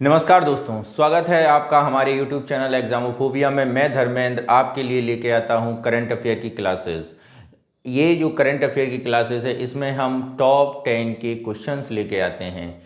नमस्कार दोस्तों, स्वागत है आपका हमारे YouTube चैनल एग्जामोफोबिया में। मैं धर्मेंद्र आपके लिए लेके आता हूं करंट अफेयर की क्लासेस। ये जो करंट अफेयर की क्लासेस है, इसमें हम टॉप 10 के क्वेश्चंस लेके आते हैं,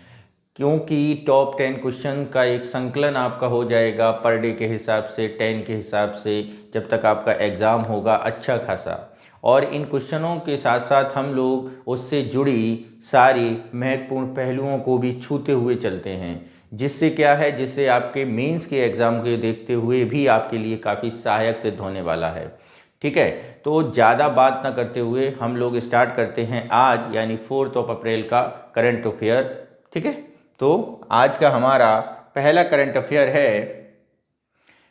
क्योंकि टॉप 10 क्वेश्चन का एक संकलन आपका हो जाएगा पर डे के हिसाब से, 10 के हिसाब से, जब तक आपका एग्ज़ाम होगा अच्छा खासा। और इन क्वेश्चनों के साथ साथ हम लोग उससे जुड़ी सारी महत्वपूर्ण पहलुओं को भी छूते हुए चलते हैं, जिससे क्या है, जिससे आपके मेंस के एग्ज़ाम के देखते हुए भी आपके लिए काफ़ी सहायक सिद्ध होने वाला है। ठीक है, तो ज़्यादा बात ना करते हुए हम लोग स्टार्ट करते हैं आज यानी 4 अप्रैल का करंट अफेयर। ठीक है, तो आज का हमारा पहला करंट अफेयर है,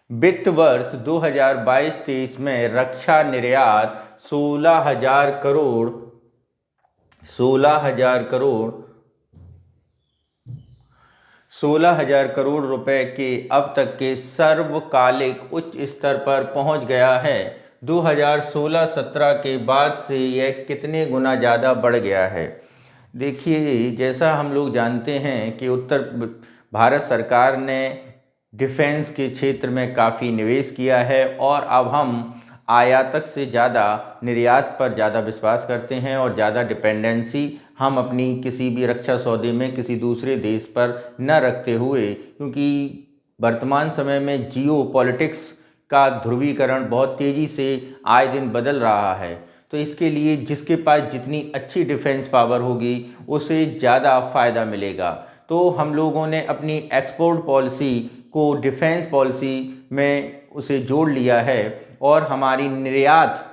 वित्त वर्ष 2022-23 में रक्षा निर्यात 16,000 करोड़ 16,000 करोड़ रुपए के अब तक के सर्वकालिक उच्च स्तर पर पहुंच गया है। 2016-17 के बाद से यह कितने गुना ज़्यादा बढ़ गया है। देखिए, जैसा हम लोग जानते हैं कि उत्तर भारत सरकार ने डिफेंस के क्षेत्र में काफ़ी निवेश किया है और अब हम आयातक से ज़्यादा निर्यात पर ज़्यादा विश्वास करते हैं और ज़्यादा डिपेंडेंसी हम अपनी किसी भी रक्षा सौदे में किसी दूसरे देश पर न रखते हुए, क्योंकि वर्तमान समय में जियो पॉलिटिक्स का ध्रुवीकरण बहुत तेज़ी से आए दिन बदल रहा है। तो इसके लिए जिसके पास जितनी अच्छी डिफेंस पावर होगी उसे ज़्यादा फ़ायदा मिलेगा। तो हम लोगों ने अपनी एक्सपोर्ट पॉलिसी को डिफेंस पॉलिसी में उसे जोड़ लिया है और हमारी निर्यात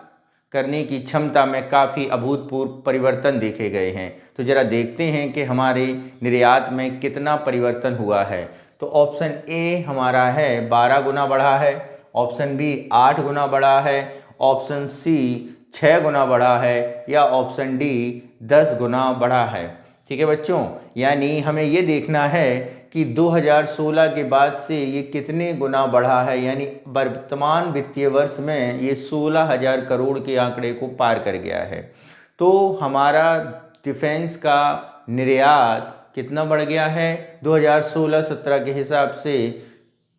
करने की क्षमता में काफ़ी अभूतपूर्व परिवर्तन देखे गए हैं। तो ज़रा देखते हैं कि हमारे निर्यात में कितना परिवर्तन हुआ है। तो ऑप्शन ए हमारा है 12 गुना बढ़ा है, ऑप्शन बी 8 गुना बढ़ा है, ऑप्शन सी 6 गुना बढ़ा है या ऑप्शन डी 10 गुना बढ़ा है। ठीक है बच्चों, यानी हमें ये देखना है कि 2016 के बाद से ये कितने गुना बढ़ा है, यानी वर्तमान वित्तीय वर्ष में ये 16,000 करोड़ के आंकड़े को पार कर गया है। तो हमारा डिफेंस का निर्यात कितना बढ़ गया है, 2016-17 के हिसाब से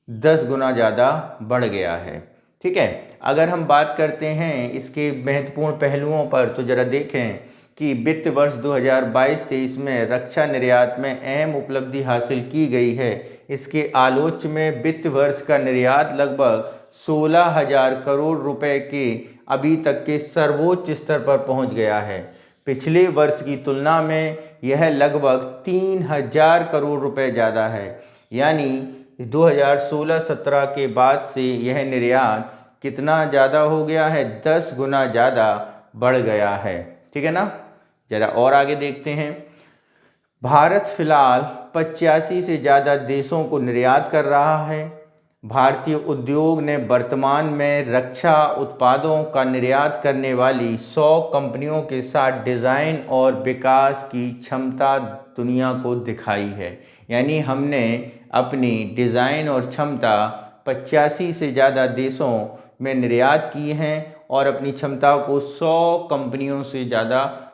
10 गुना ज़्यादा बढ़ गया है। ठीक है, अगर हम बात करते हैं इसके महत्वपूर्ण पहलुओं पर, तो ज़रा देखें कि वित्त वर्ष 2022-23 में रक्षा निर्यात में अहम उपलब्धि हासिल की गई है। इसके आलोच्य में वित्त वर्ष का निर्यात लगभग 16,000 करोड़ रुपए के अभी तक के सर्वोच्च स्तर पर पहुंच गया है। पिछले वर्ष की तुलना में यह लगभग 3,000 करोड़ रुपए ज़्यादा है, यानी 2016-17 के बाद से यह निर्यात कितना ज़्यादा हो गया है, 10 गुना ज़्यादा बढ़ गया है। ठीक है ना, ज़रा और आगे देखते हैं। भारत फिलहाल 85 से ज़्यादा देशों को निर्यात कर रहा है। भारतीय उद्योग ने वर्तमान में रक्षा उत्पादों का निर्यात करने वाली 100 कंपनियों के साथ डिज़ाइन और विकास की क्षमता दुनिया को दिखाई है। यानी हमने अपनी डिज़ाइन और क्षमता 85 से ज़्यादा देशों में निर्यात की हैं और अपनी क्षमता को 100 कंपनियों से ज़्यादा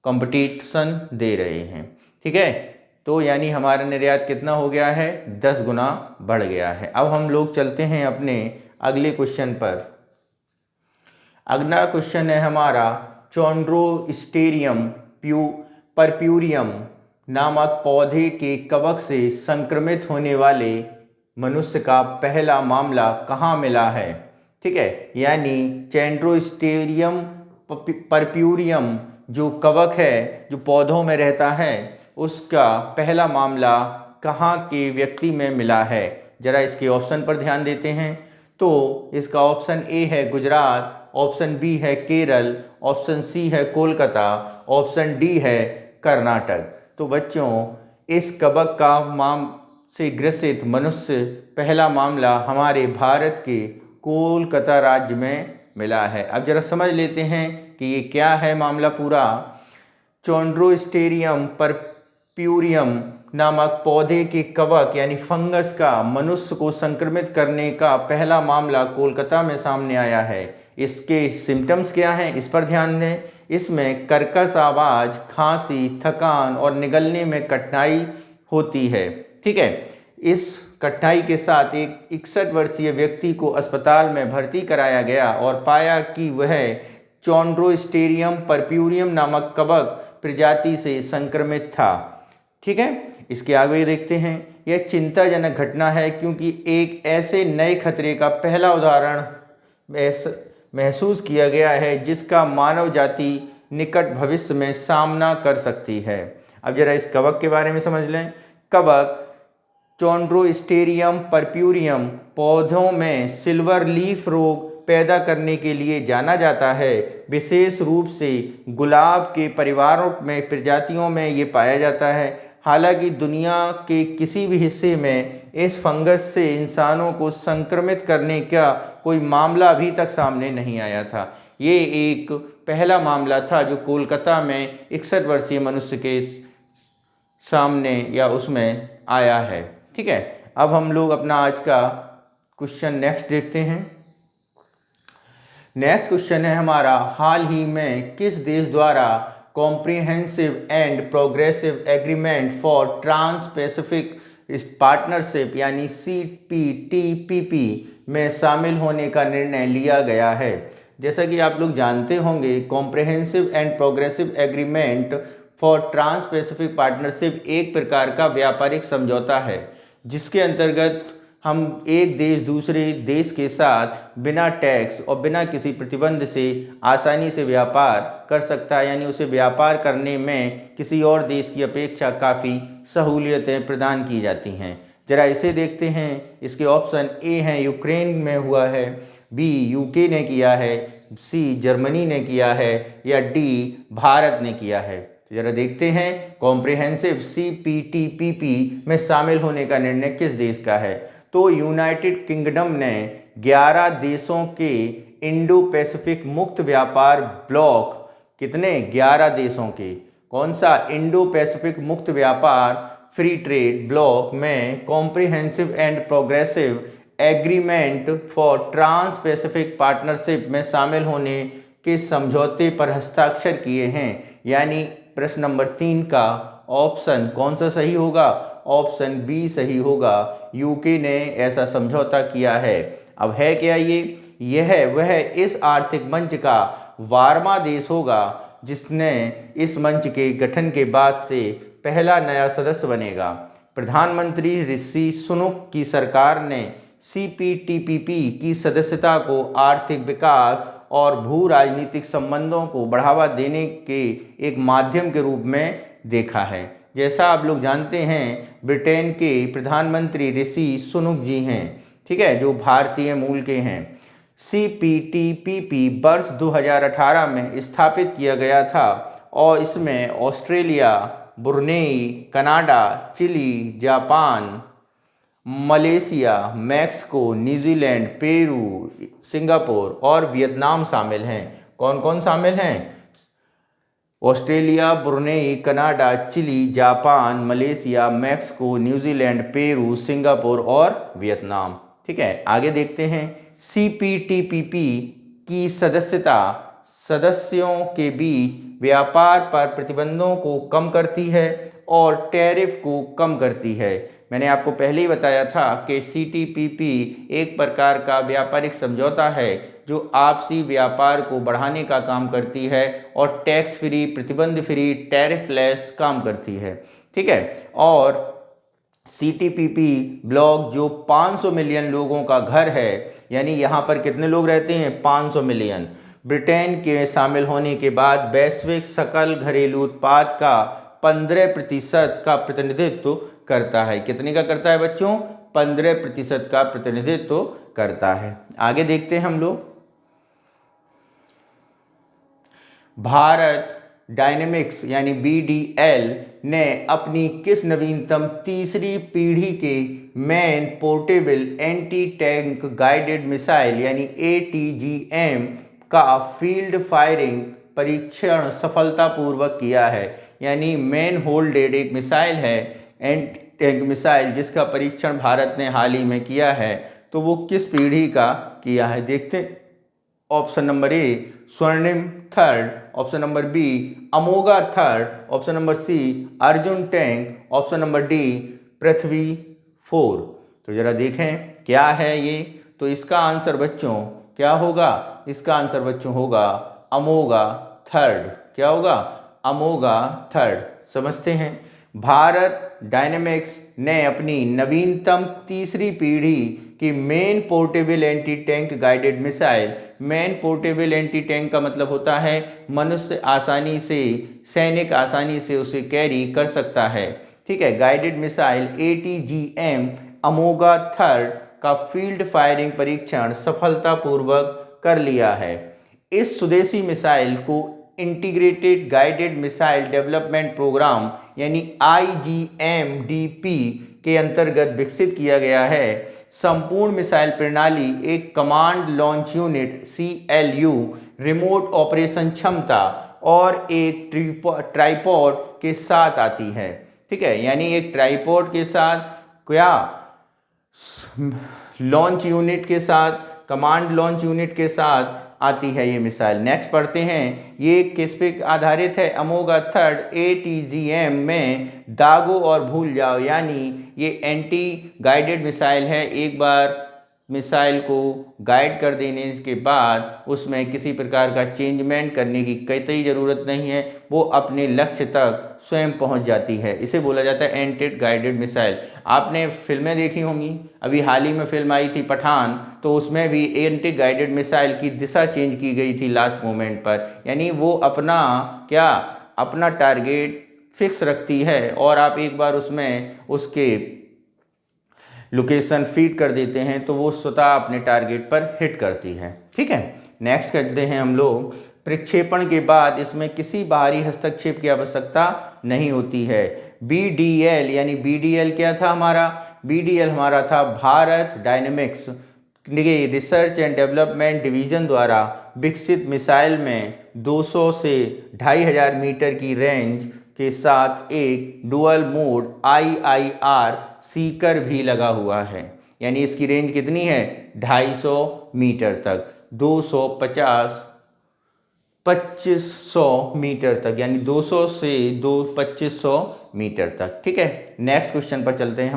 कंपटीशन दे रहे हैं। ठीक है, तो यानी हमारा निर्यात कितना हो गया है, 10 गुना बढ़ गया है। अब हम लोग चलते हैं अपने अगले क्वेश्चन पर। अगला क्वेश्चन है हमारा, चौंड्रोस्टेरियम परप्यूरियम नामक पौधे के कवक से संक्रमित होने वाले मनुष्य का पहला मामला कहाँ मिला है। ठीक है, यानी चौंड्रोस्टेरियम परप्यूरियम जो कवक है, जो पौधों में रहता है, उसका पहला मामला कहाँ के व्यक्ति में मिला है। ज़रा इसके ऑप्शन पर ध्यान देते हैं। तो इसका ऑप्शन ए है गुजरात, ऑप्शन बी है केरल, ऑप्शन सी है कोलकाता, ऑप्शन डी है कर्नाटक। तो बच्चों, इस कवक का से ग्रसित मनुष्य पहला मामला हमारे भारत के कोलकाता राज्य में मिला है। अब जरा समझ लेते हैं कि ये क्या है मामला पूरा। चौंड्रोस्टेरियम परप्यूरियम नामक पौधे के कवक यानी फंगस का मनुष्य को संक्रमित करने का पहला मामला कोलकाता में सामने आया है। इसके सिम्टम्स क्या हैं, इस पर ध्यान दें। इसमें कर्कश आवाज़, खांसी, थकान और निगलने में कठिनाई होती है। ठीक है, इस कठिनाई के साथ एक 61 वर्षीय व्यक्ति को अस्पताल में भर्ती कराया गया और पाया कि वह चॉन्ड्रोस्टेरियम परप्यूरियम नामक कवक प्रजाति से संक्रमित था। ठीक है, इसके आगे देखते हैं। यह चिंताजनक घटना है क्योंकि एक ऐसे नए खतरे का पहला उदाहरण महसूस किया गया है जिसका मानव जाति निकट भविष्य में सामना कर सकती है। अब जरा इस कवक के बारे में समझ लें। कवक चॉन्ड्रोस्टेरियम परप्यूरियम पौधों में सिल्वर लीफ रोग पैदा करने के लिए जाना जाता है। विशेष रूप से गुलाब के परिवारों में प्रजातियों में ये पाया जाता है। हालांकि दुनिया के किसी भी हिस्से में इस फंगस से इंसानों को संक्रमित करने का कोई मामला अभी तक सामने नहीं आया था। ये एक पहला मामला था जो कोलकाता में 61 वर्षीय मनुष्य के सामने या उसमें आया है। ठीक है, अब हम लोग अपना आज का क्वेश्चन नेक्स्ट देखते हैं। नेक्स्ट क्वेश्चन है हमारा, हाल ही में किस देश द्वारा comprehensive and progressive agreement for trans Pacific partnership यानी CPTPP में शामिल होने का निर्णय लिया गया है? जैसा कि आप लोग जानते होंगे, comprehensive and progressive agreement for trans Pacific partnership एक प्रकार का व्यापारिक समझौता है जिसके अंतर्गत हम एक देश दूसरे देश के साथ बिना टैक्स और बिना किसी प्रतिबंध से आसानी से व्यापार कर सकता है, यानी उसे व्यापार करने में किसी और देश की अपेक्षा काफ़ी सहूलियतें प्रदान की जाती हैं। जरा इसे देखते हैं। इसके ऑप्शन ए हैं यूक्रेन में हुआ है, बी यूके ने किया है, सी जर्मनी ने किया है या डी भारत ने किया है। जरा देखते हैं कॉम्प्रिहेंसिव CPTPP में शामिल होने का निर्णय किस देश का है। तो यूनाइटेड किंगडम ने 11 देशों के इंडो पैसिफिक मुक्त व्यापार ब्लॉक, कितने 11 देशों के, कौन सा इंडो पैसिफिक मुक्त व्यापार फ्री ट्रेड ब्लॉक में comprehensive and progressive agreement for trans Pacific partnership में शामिल होने के समझौते पर हस्ताक्षर किए हैं। यानी प्रश्न नंबर 3 का ऑप्शन कौन सा सही होगा? ऑप्शन बी सही होगा, यूके ने ऐसा समझौता किया है। अब है क्या यह वह इस आर्थिक मंच का 12वां देश होगा जिसने इस मंच के गठन के बाद से पहला नया सदस्य बनेगा। प्रधानमंत्री ऋषि सुनक की सरकार ने CPTPP की सदस्यता को आर्थिक विकास और भू राजनीतिक संबंधों को बढ़ावा देने के एक माध्यम के रूप में देखा है। जैसा आप लोग जानते हैं, ब्रिटेन के प्रधानमंत्री ऋषि सुनक जी हैं, ठीक है, जो भारतीय मूल के हैं। CPTPP वर्ष 2018 में स्थापित किया गया था और इसमें Australia, Brunei, Canada, Chile, Japan, Malaysia, Mexico, New Zealand, Peru, Singapore और वियतनाम शामिल हैं। कौन कौन शामिल हैं? Australia, Brunei, Canada, Chile, Japan, Malaysia, Mexico, New Zealand, Peru, Singapore और वियतनाम। ठीक है, आगे देखते हैं। CPTPP की सदस्यता सदस्यों के बीच व्यापार पर प्रतिबंधों को कम करती है और टैरिफ को कम करती है। मैंने आपको पहले ही बताया था कि CTPP एक प्रकार का व्यापारिक समझौता है जो आपसी व्यापार को बढ़ाने का काम करती है और टैक्स फ्री, प्रतिबंध फ्री, टैरिफ लेस काम करती है। ठीक है, और CTPP ब्लॉक जो 500 मिलियन लोगों का घर है, यानी यहाँ पर कितने लोग रहते हैं? 500 मिलियन। ब्रिटेन के शामिल होने के बाद वैश्विक सकल घरेलू उत्पाद का 15% का प्रतिनिधित्व करता है। कितने का करता है बच्चों? 15% का प्रतिनिधित्व करता है। आगे देखते हैं हम लोग। भारत डायनेमिक्स यानी BDL ने अपनी किस नवीनतम तीसरी पीढ़ी के man portable anti tank guided missile यानी ATGM का फील्ड फायरिंग परीक्षण सफलतापूर्वक किया है? यानी मैन होल्डेड एक मिसाइल है, एंटी टैंक मिसाइल, जिसका परीक्षण भारत ने हाल ही में किया है। तो वो किस पीढ़ी का किया है? देखते हैं। Option number A Swarnim third, option number B Amogha third, option number C Arjun tank, option number D Prithvi 4। तो ज़रा देखें क्या है ये। तो इसका आंसर बच्चों क्या होगा? इसका आंसर बच्चों होगा अमोगा थर्ड। क्या होगा? अमोगा थर्ड। समझते हैं। भारत डायनेमिक्स ने अपनी नवीनतम तीसरी पीढ़ी की main portable anti tank guided missile, main portable anti tank का मतलब होता है मनुष्य आसानी से, सैनिक आसानी से उसे कैरी कर सकता है, ठीक है, guided missile ATGM Amogha third का फील्ड फायरिंग परीक्षण सफलतापूर्वक कर लिया है। इस स्वदेशी मिसाइल को integrated guided missile development programme यानी IGMDP के अंतर्गत विकसित किया गया है। संपूर्ण मिसाइल प्रणाली एक command launch unit CLU, remote operation क्षमता और एक ट्राइपॉड के साथ आती है, ठीक है, यानी एक ट्राइपॉड के साथ, क्या लॉन्च यूनिट के साथ, कमांड लॉन्च यूनिट के साथ आती है ये मिसाइल। नेक्स्ट पढ़ते हैं, ये किस पे आधारित है? अमोगा थर्ड ATGM में दागो और भूल जाओ, यानी ये एंटी गाइडेड मिसाइल है। एक बार मिसाइल को गाइड कर देने के बाद उसमें किसी प्रकार का चेंजमेंट करने की कतई ज़रूरत नहीं है, वो अपने लक्ष्य तक स्वयं पहुंच जाती है। इसे बोला जाता है एंटी गाइडेड मिसाइल। आपने फिल्में देखी होंगी, अभी हाल ही में फिल्म आई थी पठान, तो उसमें भी एंटी गाइडेड मिसाइल की दिशा चेंज की गई थी लास्ट मोमेंट पर, यानी वो अपना क्या, अपना टारगेट फिक्स रखती है और आप एक बार उसमें उसके लोकेशन फीड कर देते हैं तो वो स्वतः अपने टारगेट पर हिट करती है, ठीक है। नेक्स्ट करते हैं हम लोग, प्रक्षेपण के बाद इसमें किसी बाहरी हस्तक्षेप की आवश्यकता नहीं होती है। BDL यानी BDL क्या था हमारा? BDL हमारा था Bharat dynamics research and development division द्वारा विकसित मिसाइल में 200 से 2500 मीटर की रेंज के साथ एक डुअल मोड IIR सीकर भी लगा हुआ है, यानी इसकी रेंज कितनी है? 250 मीटर तक, 2500 मीटर तक, यानी 200 से 2500 मीटर तक, ठीक है। नेक्स्ट क्वेश्चन पर चलते हैं।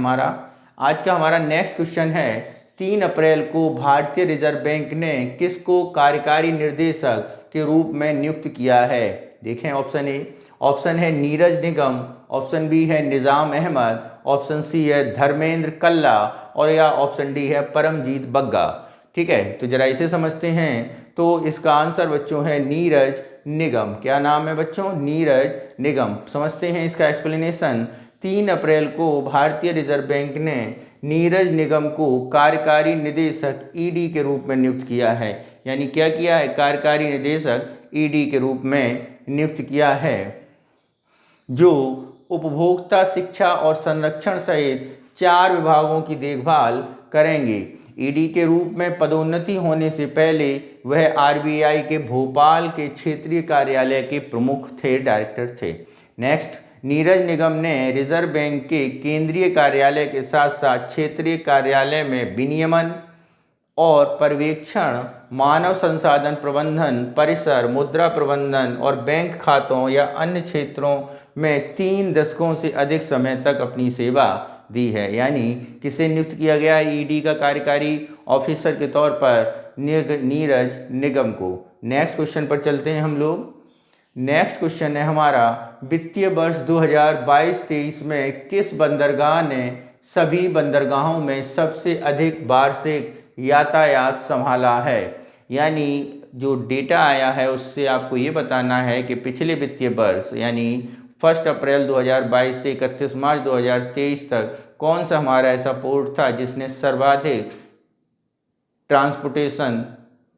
आज का हमारा नेक्स्ट क्वेश्चन है, 3 अप्रैल को भारतीय रिजर्व बैंक ने किसको कार्यकारी निर्देशक के रूप में नियुक्त किया है? देखें, ऑप्शन ए, ऑप्शन है नीरज निगम, ऑप्शन बी है निज़ाम अहमद, ऑप्शन सी है धर्मेंद्र कल्ला और या ऑप्शन डी है परमजीत बग्गा, ठीक है। तो जरा इसे समझते हैं। तो इसका आंसर बच्चों है नीरज निगम। क्या नाम है बच्चों? नीरज निगम। समझते हैं इसका एक्सप्लेनेशन। 3 अप्रैल को भारतीय रिजर्व बैंक ने नीरज निगम को कार्यकारी निदेशक ED के रूप में नियुक्त किया है, यानी क्या किया है? कार्यकारी निदेशक ED के रूप में नियुक्त किया है, जो उपभोक्ता शिक्षा और संरक्षण सहित 4 विभागों की देखभाल करेंगे। ED के रूप में पदोन्नति होने से पहले वह RBI के भोपाल के क्षेत्रीय कार्यालय के प्रमुख थे, डायरेक्टर थे। नेक्स्ट, नीरज निगम ने रिजर्व बैंक के केंद्रीय कार्यालय के साथ साथ क्षेत्रीय कार्यालय में विनियमन और पर्यवेक्षण, मानव संसाधन प्रबंधन, परिसर, मुद्रा प्रबंधन और बैंक खातों या अन्य क्षेत्रों में 3 दशकों से अधिक समय तक अपनी सेवा दी है। यानी किसे नियुक्त किया गया है ED का कार्यकारी ऑफिसर के तौर पर? नीरज निगम को। नेक्स्ट क्वेश्चन पर चलते हैं हम लोग। नेक्स्ट क्वेश्चन है हमारा, वित्तीय वर्ष 2022-23 में किस बंदरगाह ने सभी बंदरगाहों में सबसे अधिक वार्षिक यातायात संभाला है? यानी जो डेटा आया है उससे आपको ये बताना है कि पिछले वित्तीय वर्ष यानी 1 अप्रैल 2022 से 31 मार्च 2023 तक कौन सा हमारा ऐसा पोर्ट था जिसने सर्वाधिक ट्रांसपोर्टेशन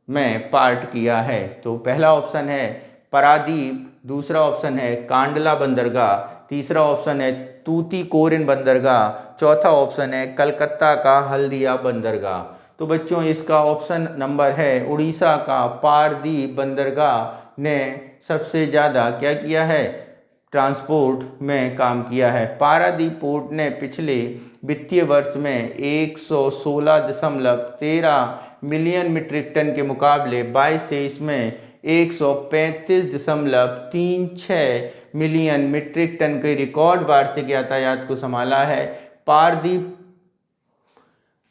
में पार्ट किया है? तो पहला ऑप्शन है पारादीप, दूसरा ऑप्शन है कांडला बंदरगाह, तीसरा ऑप्शन है तूतीकोरिन बंदरगाह, चौथा ऑप्शन है कलकत्ता का हल्दिया बंदरगाह। तो बच्चों इसका ऑप्शन नंबर है उड़ीसा का पारादीप बंदरगाह ने सबसे ज़्यादा क्या किया है? ट्रांसपोर्ट में काम किया है। पारादीप पोर्ट ने पिछले वित्तीय वर्ष में 116.13 मिलियन मीट्रिक टन के मुकाबले 22-23 में 135.36 मिलियन मीट्रिक टन के रिकॉर्ड वार्षिक यातायात को संभाला है। पारादीप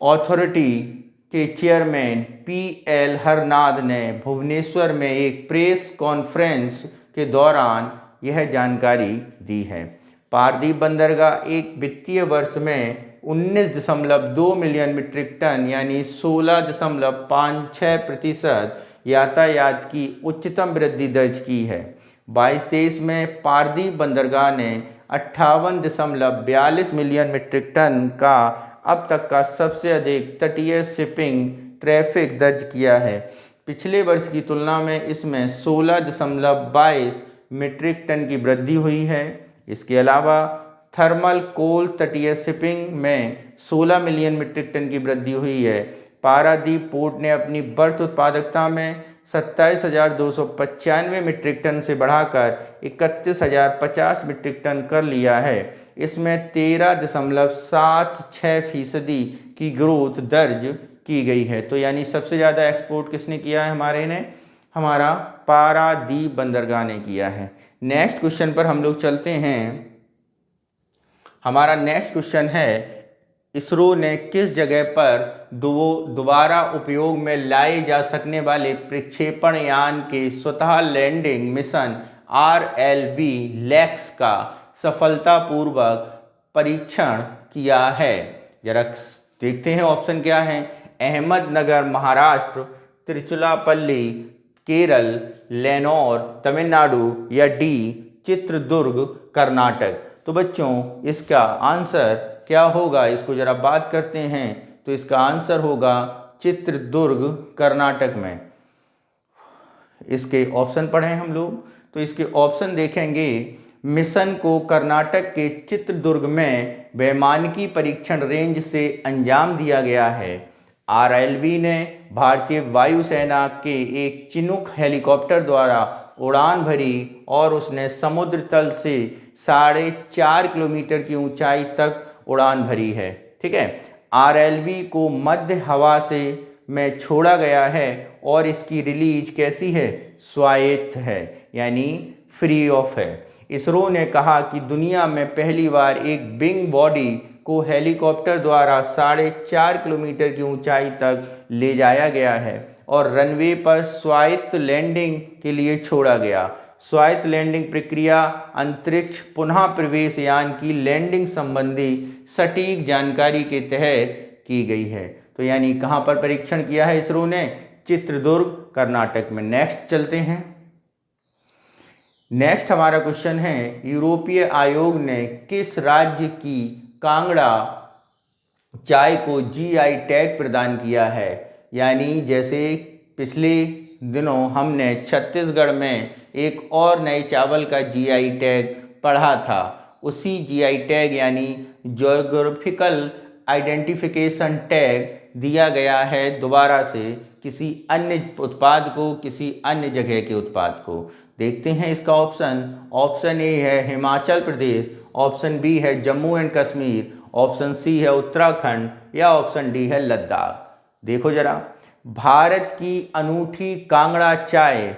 अथॉरिटी के चेयरमैन पी.एल. हरनाथ ने भुवनेश्वर में एक प्रेस कॉन्फ्रेंस के दौरान यह जानकारी दी है। पारादीप बंदरगाह एक वित्तीय वर्ष में 19.2 मिलियन मीट्रिक टन यानी 16.56% यातायात की उच्चतम वृद्धि दर्ज की है। 22-23 में पारादीप बंदरगाह ने 58.42 मिलियन मीट्रिक टन का अब तक का सबसे अधिक तटीय शिपिंग ट्रैफिक दर्ज किया है। पिछले वर्ष की तुलना में इसमें 16.22 मीट्रिक टन की वृद्धि हुई है। इसके अलावा थर्मल कोल तटीय शिपिंग में 16 मिलियन मीट्रिक टन की वृद्धि हुई है। पारादीप पोर्ट ने अपनी बर्थ उत्पादकता में 27,295 मीट्रिक टन से बढ़ाकर 31,050 मीट्रिक टन कर लिया है। इसमें 13.76% की ग्रोथ दर्ज की गई है। तो यानी सबसे ज़्यादा एक्सपोर्ट किसने किया है हमारा पारादीप बंदरगाह ने किया है। नेक्स्ट क्वेश्चन पर हम लोग चलते हैं। हमारा नेक्स्ट क्वेश्चन है, इसरो ने किस जगह पर दोबारा उपयोग में लाए जा सकने वाले प्रक्षेपण यान के स्वतः लैंडिंग मिशन RLV लैक्स का सफलतापूर्वक परीक्षण किया है? जरा देखते हैं ऑप्शन क्या है। अहमदनगर महाराष्ट्र, तिरुचिरापल्ली केरल, लेनोर तमिलनाडु या डी चित्रदुर्ग कर्नाटक। तो बच्चों इसका आंसर क्या होगा, इसको जरा बात करते हैं। तो इसका आंसर होगा चित्रदुर्ग कर्नाटक में। इसके ऑप्शन पढ़ें हम लोग, तो इसके ऑप्शन देखेंगे। मिशन को कर्नाटक के चित्रदुर्ग में वैमानिकी परीक्षण रेंज से अंजाम दिया गया है। RLV ने भारतीय वायुसेना के एक चिनूक हेलीकॉप्टर द्वारा उड़ान भरी और उसने समुद्र तल से 4.5 किलोमीटर की ऊंचाई तक उड़ान भरी है। ठीक है, RLV को मध्य हवा में छोड़ा गया है और इसकी रिलीज कैसी है? स्वायत्त है, यानी फ्री ऑफ है। इसरो ने कहा कि दुनिया में पहली बार एक विंग बॉडी को हेलीकॉप्टर द्वारा 4.5 किलोमीटर की ऊंचाई तक ले जाया गया है और रनवे पर स्वायत्त लैंडिंग के लिए छोड़ा गया। स्वायत्त लैंडिंग प्रक्रिया अंतरिक्ष पुनः प्रवेश यान की लैंडिंग संबंधी सटीक जानकारी के तहत की गई है। तो यानी कहाँ पर परीक्षण किया है इसरो ने? चित्रदुर्ग कर्नाटक में। नेक्स्ट चलते हैं। नेक्स्ट हमारा क्वेश्चन है, यूरोपीय आयोग ने किस राज्य की कांगड़ा चाय को GI टैग प्रदान किया है? यानी जैसे पिछले दिनों हमने छत्तीसगढ़ में एक और नए चावल का GI टैग पढ़ा था, उसी GI टैग यानी ज्योग्राफिकल आइडेंटिफिकेशन टैग दिया गया है दोबारा से किसी अन्य उत्पाद को, किसी अन्य जगह के उत्पाद को। देखते हैं इसका ऑप्शन ए है हिमाचल प्रदेश, ऑप्शन बी है Jammu and Kashmir, option C है उत्तराखंड या ऑप्शन डी है लद्दाख। देखो जरा, भारत की अनूठी कांगड़ा चाय,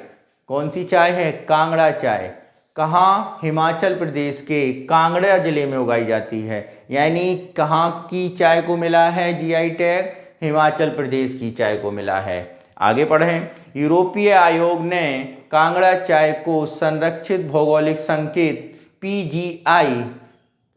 कौन सी चाय है? कांगड़ा चाय। कहाँ? हिमाचल प्रदेश के कांगड़ा जिले में उगाई जाती है। यानी कहाँ की चाय को मिला है GI टैग? हिमाचल प्रदेश की चाय को मिला है। आगे पढ़ें। यूरोपीय आयोग ने कांगड़ा चाय को संरक्षित भौगोलिक संकेत PGI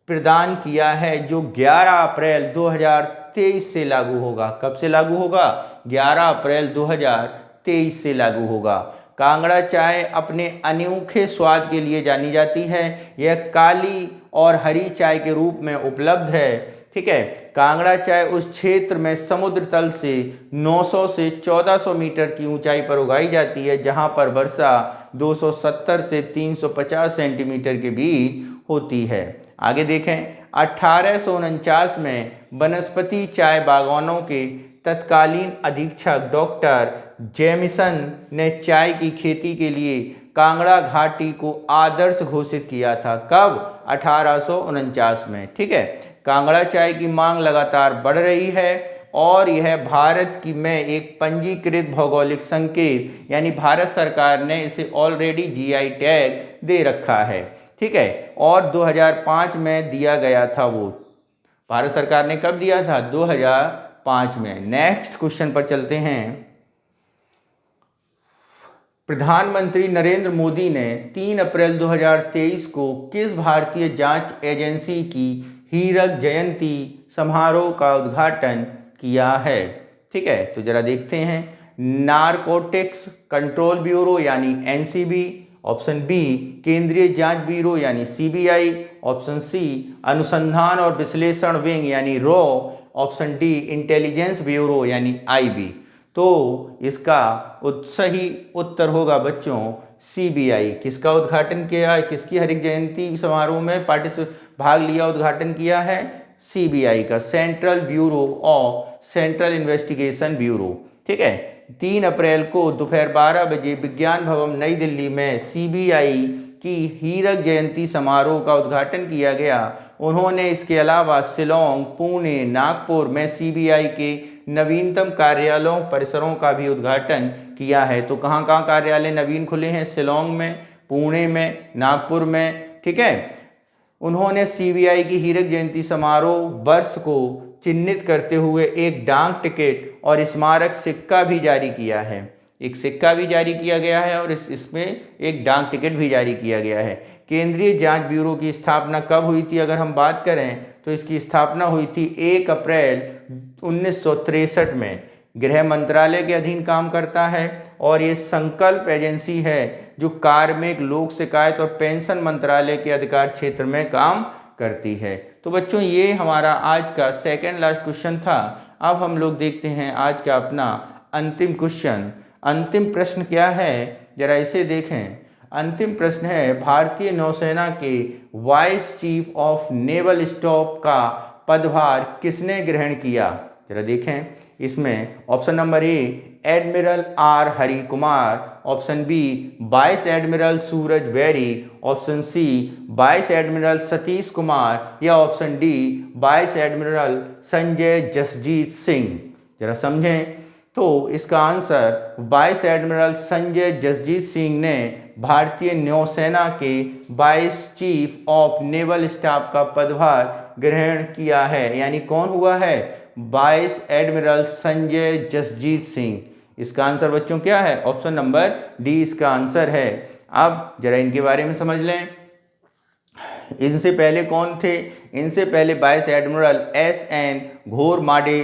प्रदान किया है, जो 11 अप्रैल 2023 से लागू होगा। कब से लागू होगा? 11 अप्रैल 2023 से लागू होगा। कांगड़ा चाय अपने अनोखे स्वाद के लिए जानी जाती है। यह काली और हरी चाय के रूप में उपलब्ध है। ठीक है, कांगड़ा चाय उस क्षेत्र में समुद्र तल से 900 से 1400 मीटर की ऊंचाई पर उगाई जाती है, जहां पर वर्षा 270 से 350 सेंटीमीटर के बीच होती है। आगे देखें, 1849 में वनस्पति चाय बागवानों के तत्कालीन अधीक्षक डॉक्टर जेमिसन ने चाय की खेती के लिए कांगड़ा घाटी को आदर्श घोषित किया था। कब? 1849 में। ठीक है, कांगड़ा चाय की मांग लगातार बढ़ रही है और यह भारत की में एक पंजीकृत भौगोलिक संकेत, यानी भारत सरकार ने इसे ऑलरेडी GI टैग दे रखा है। ठीक है, और 2005 में दिया गया था। वो भारत सरकार ने कब दिया था? 2005 में। नेक्स्ट क्वेश्चन पर चलते हैं। प्रधानमंत्री नरेंद्र मोदी ने 3 अप्रैल 2023 को किस भारतीय जांच एजेंसी की हीरक जयंती समारोह का उद्घाटन किया है? ठीक है, तो जरा देखते हैं। नारकोटिक्स कंट्रोल ब्यूरो यानी एनसीबी, ऑप्शन बी केंद्रीय जांच ब्यूरो यानी सीबीआई, ऑप्शन सी अनुसंधान और विश्लेषण विंग यानी raw, option D intelligence bureau यानी आईबी। तो इसका सही उत्तर होगा बच्चों सीबीआई। किसका उद्घाटन किया, किसकी हरित जयंती समारोह में भाग लिया, उद्घाटन किया है? सीबीआई का, central bureau of central investigation bureau. ठीक है, 3 अप्रैल को दोपहर 12 बजे विज्ञान भवन नई दिल्ली में सीबीआई की हीरक जयंती समारोह का उद्घाटन किया गया। उन्होंने इसके अलावा शिलोंग, पुणे, नागपुर में सीबीआई के नवीनतम कार्यालयों परिसरों का भी उद्घाटन किया है। तो कहाँ कहाँ कार्यालय नवीन खुले हैं? शिलोंग में, पुणे में, नागपुर में। ठीक है, उन्होंने सीबीआई की हीरक जयंती समारोह वर्ष को चिन्हित करते हुए एक डाक टिकट और स्मारक सिक्का भी जारी किया है। एक सिक्का भी जारी किया गया है और इसमें एक डाक टिकट भी जारी किया गया है। केंद्रीय जांच ब्यूरो की स्थापना कब हुई थी अगर हम बात करें तो इसकी स्थापना हुई थी 1 अप्रैल 1963 में। गृह मंत्रालय के अधीन काम करता है और ये संकल्प एजेंसी है जो कार्मिक, लोक शिकायत और पेंशन मंत्रालय के अधिकार क्षेत्र में काम करती है। तो बच्चों ये हमारा आज का सेकंड लास्ट क्वेश्चन था। अब हम लोग देखते हैं आज का अपना अंतिम क्वेश्चन। अंतिम प्रश्न क्या है, जरा इसे देखें। अंतिम प्रश्न है, भारतीय नौसेना के vice chief of naval staff का पदभार किसने ग्रहण किया? जरा देखें। इसमें option number A admiral R Hari Kumar, option B vice admiral Suraj Beri, option C vice admiral Satish Kumar या option D vice admiral Sanjay Jasjit Singh. जरा समझें। तो इसका answer vice admiral Sanjay Jasjit Singh ने भारतीय नौसेना के vice chief of naval staff का पदभार ग्रहण किया है। यानी कौन हुआ है? Vice admiral Sanjay Jasjit Singh. इसका आंसर बच्चों क्या है? ऑप्शन नंबर डी इसका आंसर है। अब जरा इनके बारे में समझ लें। इनसे पहले कौन थे? इनसे पहले वाइस एडमिरल एस.एन. घोरमाडे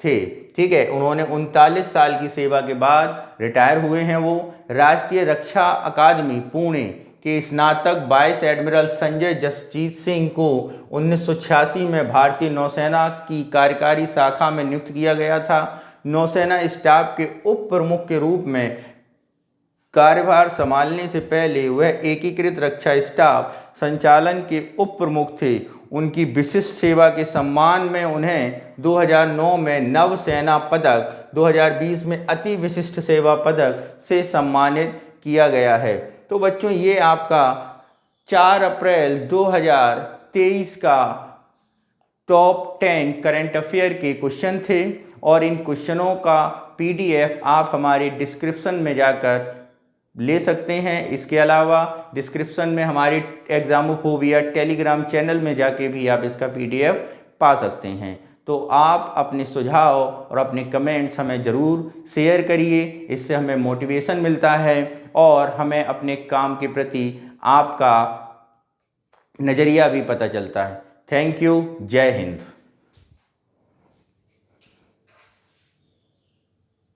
थे। ठीक है, उन्होंने 39 साल की सेवा के बाद रिटायर हुए हैं। वो राष्ट्रीय रक्षा अकादमी पुणे के स्नातक वाइस एडमिरल संजय जसजीत सिंह को 1986 में भारतीय नौसेना की कार्यकारी शाखा में नियुक्त किया गया था। नौसेना स्टाफ के उप प्रमुख के रूप में कार्यभार संभालने से पहले वह एकीकृत रक्षा स्टाफ संचालन के उप प्रमुख थे। उनकी विशिष्ट सेवा के सम्मान में उन्हें 2009 में नव सेना पदक, 2020 में अति विशिष्ट सेवा पदक से सम्मानित किया गया है। तो बच्चों ये आपका 4 अप्रैल 2023 का टॉप 10 करंट अफेयर के क्वेश्चन थे और इन क्वेश्चनों का PDF आप हमारे डिस्क्रिप्शन में जाकर ले सकते हैं। इसके अलावा डिस्क्रिप्शन में हमारी एग्जामोफोबिया टेलीग्राम चैनल में जाके भी आप इसका PDF पा सकते हैं। तो आप अपने सुझाव और अपने कमेंट्स हमें ज़रूर शेयर करिए, इससे हमें मोटिवेशन मिलता है और हमें अपने काम के प्रति आपका नज़रिया भी पता चलता है। Thank you. जय हिंद।